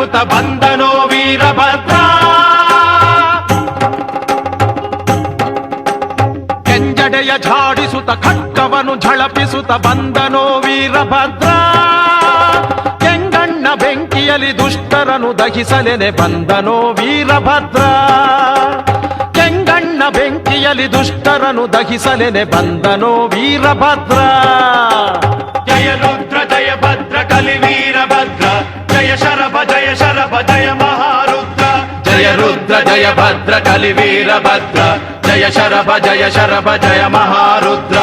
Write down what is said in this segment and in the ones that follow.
ನಗುತ್ತ ಬಂದನೋ ವೀರಭದ್ರ. ಕೆಂಜಡೆಯ ಝಾಡಿಸುತ್ತ ಖಡ್ಗವನು ಝಳಪಿಸುತ್ತ ಬಂದನೋ ವೀರಭದ್ರ. ಕೆಂಗಣ್ಣ ಬೆಂಕಿಯಲ್ಲಿ ದುಷ್ಟರನು ದಹಿಸಲೆನೆ ಬಂದನೋ ವೀರಭದ್ರ. ಕೆಂಗಣ್ಣ ಬೆಂಕಿಯಲ್ಲಿ ದುಷ್ಟರನು ದಹಿಸಲೆನೆ ಬಂದನೋ ವೀರಭದ್ರ. ಜಯ ರುದ್ರ ಜಯ ಭದ್ರ ಕಲಿ ವೀರಭದ್ರ. ಜಯ ಶರಭ ಜಯ ಮಹಾರುದ್ರ. ಜಯ ರುದ್ರ ಜಯ ಭದ್ರ ಕಲಿ ವೀರಭದ್ರ. ಜಯ ಶರಭ ಜಯ ಮಹಾರುದ್ರ.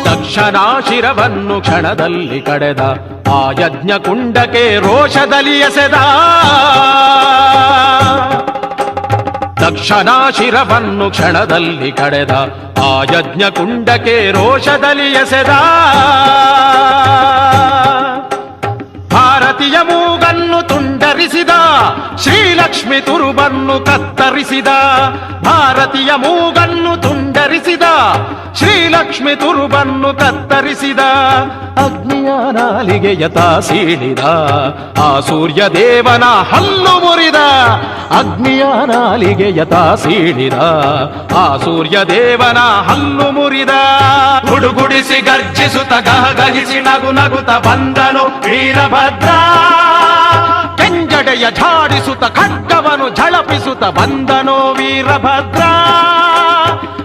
ದಕ್ಷನಾಶಿರವನ್ನು ಕ್ಷಣದಲ್ಲಿ ಕಡೆದ ಆ ಯಜ್ಞ ಕುಂಡಕ್ಕೆ ರೋಷದಲ್ಲಿ ಎಸೆದ. ದಕ್ಷನಾಶಿರವನ್ನು ಕ್ಷಣದಲ್ಲಿ ಕಡೆದ ಆ ಯಜ್ಞ ಕುಂಡಕ್ಕೆ ರೋಷದಲ್ಲಿ ಎಸೆದ. ಭಾರತೀಯ ಮೂಗನ್ನು ತುಂಡರಿಸಿದ ಶ್ರೀಲಕ್ಷ್ಮಿ ತುರುಬನ್ನು ಕತ್ತರಿಸಿದ. ಭಾರತೀಯ ಮೂಗನ್ನು ತುಂಡರಿಸಿದ ಶ್ರೀಲಕ್ಷ್ಮಿ ತುರುಬನ್ನು ಕತ್ತರಿಸಿದ. ಅಗ್ನಿಯ ನಾಲಿಗೆ ಯಥಾ ಸೀಳಿದ ಆ ಸೂರ್ಯ ದೇವನ ಹಲ್ಲು ಮುರಿದ. ಅಗ್ನಿಯ ನಾಲಿಗೆ ಯಥಾ ಸೀಳಿದ ಆ ಸೂರ್ಯ ದೇವನ ಹಲ್ಲು ಮುರಿದ. ಗುಡುಗುಡಿಸಿ ಗರ್ಜಿಸುತ್ತ ಗಹಗಹಿಸಿ ನಗು ನಗುತ್ತ ಬಂದನು ವೀರಭದ್ರ. ಕೆಂಜಡೆಯ ಝಾಡಿಸುತ್ತ ಖಡ್ಗವನು ಝಳಪಿಸುತ್ತ ಬಂದನೋ ವೀರಭದ್ರ.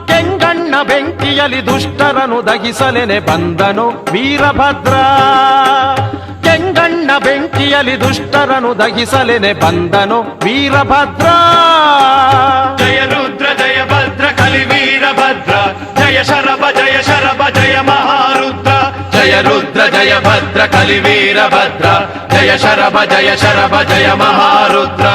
ಕೆಂಗಣ್ಣ ಬೆಂಕಿಯಲ್ಲಿ ದುಷ್ಟರನು ದಹಿಸಲೆನೆ ಬಂದನು ವೀರಭದ್ರ. ಕೆಂಗಣ್ಣ ಬೆಂಕಿಯಲ್ಲಿ ದುಷ್ಟರನು ದಹಿಸಲೆನೆ ಬಂದನು ವೀರಭದ್ರ. ಜಯ ರುದ್ರ ಜಯ ಭದ್ರ ಕಲಿ ವೀರಭದ್ರ. ಜಯ ಶರಭ ಜಯ ಮಹಾರುದ್ರ. ಜಯ ರುದ್ರ ಜಯ ಭದ್ರ ಕಲಿ ವೀರಭದ್ರ. ಜಯ ಶರಭ ಜಯ ಮಹಾರುದ್ರ.